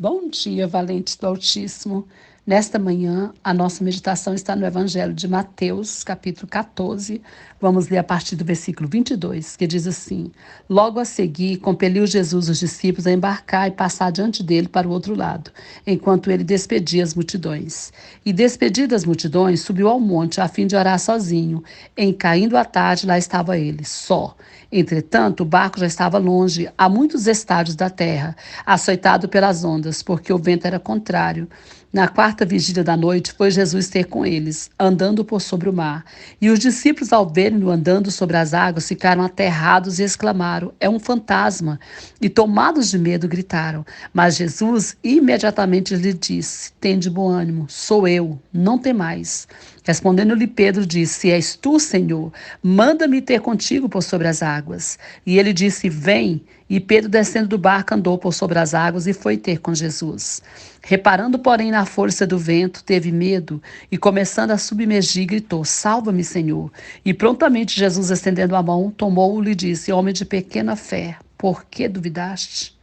Bom dia, valentes do Altíssimo. Nesta manhã, a nossa meditação está no Evangelho de Mateus, capítulo 14. Vamos ler a partir do versículo 22, que diz assim: Logo a seguir, compeliu Jesus os discípulos a embarcar e passar diante dele para o outro lado, enquanto ele despedia as multidões. E despedidas as multidões, subiu ao monte a fim de orar sozinho. Em caindo a tarde, lá estava ele, só. Entretanto, o barco já estava longe, a muitos estádios da terra, açoitado pelas ondas, porque o vento era contrário. Na quarta vigília da noite, foi Jesus ter com eles, andando por sobre o mar. E os discípulos, ao verem-no andando sobre as águas, ficaram aterrados e exclamaram: É um fantasma! E tomados de medo, gritaram. Mas Jesus imediatamente lhe disse: Tende bom ânimo, sou eu, não temais. Respondendo-lhe Pedro, disse: És tu, Senhor? Manda-me ter contigo por sobre as águas. E ele disse: Vem. E Pedro, descendo do barco, andou por sobre as águas e foi ter com Jesus. Reparando, porém, na força do vento, teve medo e, começando a submergir, gritou: Salva-me, Senhor. E prontamente Jesus, estendendo a mão, tomou-o e lhe disse: Homem de pequena fé, por que duvidaste?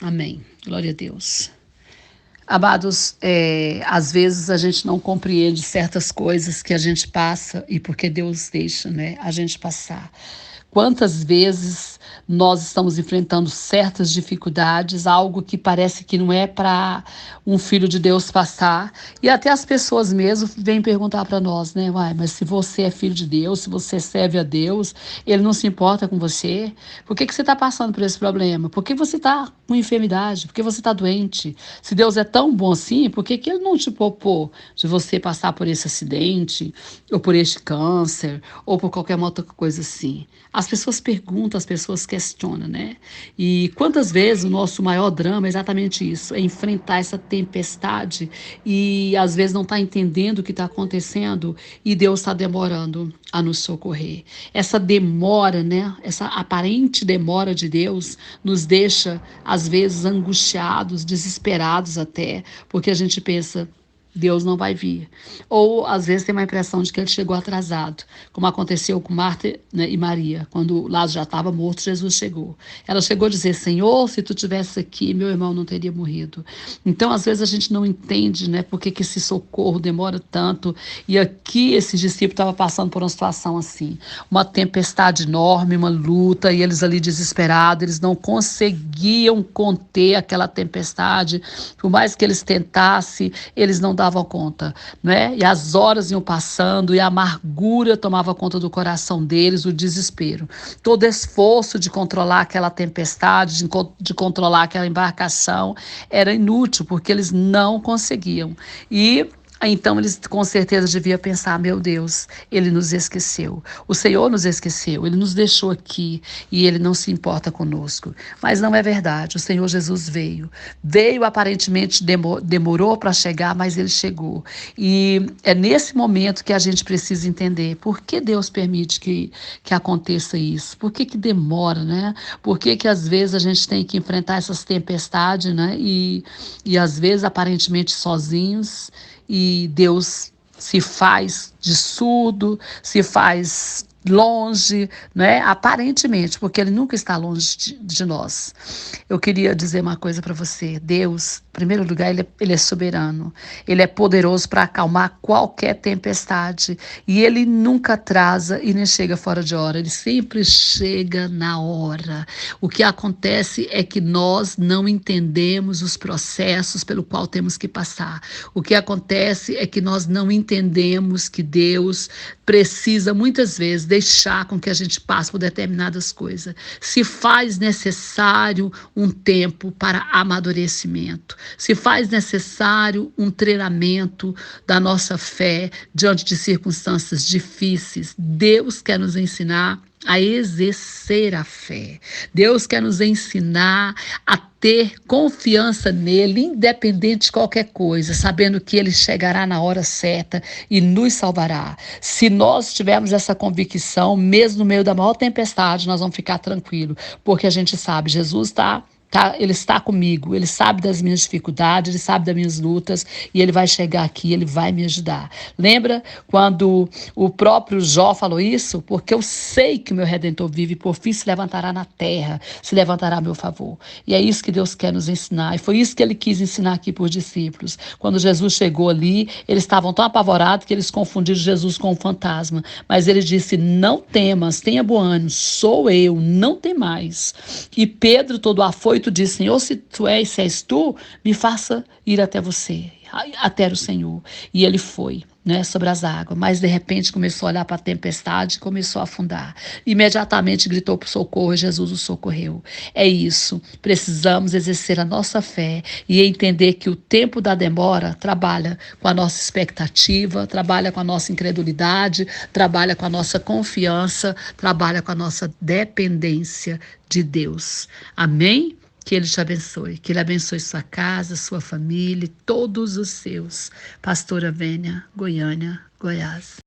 Amém. Glória a Deus. Amados, às vezes a gente não compreende certas coisas que a gente passa e porque Deus deixa, né, a gente passar. Quantas vezes nós estamos enfrentando certas dificuldades, algo que parece que não é para um filho de Deus passar, e até as pessoas mesmo vêm perguntar para nós, né? Uai, mas se você é filho de Deus, se você serve a Deus, Ele não se importa com você? Por que você está passando por esse problema? Por que você está com enfermidade? Por que você está doente? Se Deus é tão bom assim, por que Ele não te poupou de você passar por esse acidente, ou por este câncer, ou por qualquer outra coisa assim? As pessoas perguntam, as pessoas questionam, né? E quantas vezes o nosso maior drama é exatamente isso, é enfrentar essa tempestade e às vezes não está entendendo o que está acontecendo e Deus está demorando a nos socorrer. Essa demora, né? Essa aparente demora de Deus nos deixa às vezes angustiados, desesperados até, porque a gente pensa: Deus não vai vir. Ou, às vezes, tem uma impressão de que ele chegou atrasado, como aconteceu com Marta, né, e Maria. Quando Lázaro já estava morto, Jesus chegou. Ela chegou a dizer: Senhor, se tu tivesse aqui, meu irmão não teria morrido. Então, às vezes, a gente não entende, né, por que esse socorro demora tanto. E aqui, esses discípulos estavam passando por uma situação assim. Uma tempestade enorme, uma luta, e eles ali desesperados, eles não conseguiam conter aquela tempestade. Por mais que eles tentassem, eles não davam conta, né? E as horas iam passando e a amargura tomava conta do coração deles, o desespero. Todo esforço de controlar aquela tempestade, de controlar aquela embarcação, era inútil, porque eles não conseguiam. E então eles com certeza deviam pensar: meu Deus, ele nos esqueceu. O Senhor nos esqueceu, ele nos deixou aqui e ele não se importa conosco. Mas não é verdade, o Senhor Jesus veio. Veio, aparentemente demorou para chegar, mas ele chegou. E é nesse momento que a gente precisa entender por que Deus permite que aconteça isso. Por que demora, né? Por que às vezes a gente tem que enfrentar essas tempestades, né? E às vezes aparentemente sozinhos, e Deus se faz de surdo, se faz longe, né? Aparentemente, porque ele nunca está longe de nós. Eu queria dizer uma coisa para você: Deus, em primeiro lugar, ele é soberano, ele é poderoso para acalmar qualquer tempestade, e ele nunca atrasa e nem chega fora de hora, ele sempre chega na hora. O que acontece é que nós não entendemos os processos pelo qual temos que passar. O que acontece é que nós não entendemos que Deus precisa muitas vezes deixar com que a gente passe por determinadas coisas. Se faz necessário um tempo para amadurecimento, se faz necessário um treinamento da nossa fé diante de circunstâncias difíceis. Deus quer nos ensinar a exercer a fé. Deus quer nos ensinar a ter confiança nele, independente de qualquer coisa, sabendo que ele chegará na hora certa e nos salvará. Se nós tivermos essa convicção, mesmo no meio da maior tempestade, nós vamos ficar tranquilos, porque a gente sabe, Jesus está Ele está comigo, ele sabe das minhas dificuldades, ele sabe das minhas lutas e ele vai chegar aqui, ele vai me ajudar. Lembra quando o próprio Jó falou isso? Porque eu sei que o meu Redentor vive e por fim se levantará na terra, se levantará a meu favor. E é isso que Deus quer nos ensinar. E foi isso que ele quis ensinar aqui por discípulos. Quando Jesus chegou ali, eles estavam tão apavorados que eles confundiram Jesus com um fantasma. Mas ele disse: não temas, tenha bom ânimo, sou eu, não tem mais. E Pedro, todo afoito, disse: Senhor, se és tu, me faça ir até você, até o Senhor. E ele foi, né, sobre as águas, mas de repente começou a olhar para a tempestade e começou a afundar. Imediatamente gritou por socorro e Jesus o socorreu. É isso, precisamos exercer a nossa fé e entender que o tempo da demora trabalha com a nossa expectativa, trabalha com a nossa incredulidade, trabalha com a nossa confiança, trabalha com a nossa dependência de Deus. Amém? Que Ele te abençoe, que Ele abençoe sua casa, sua família e todos os seus. Pastora Vênia, Goiânia, Goiás.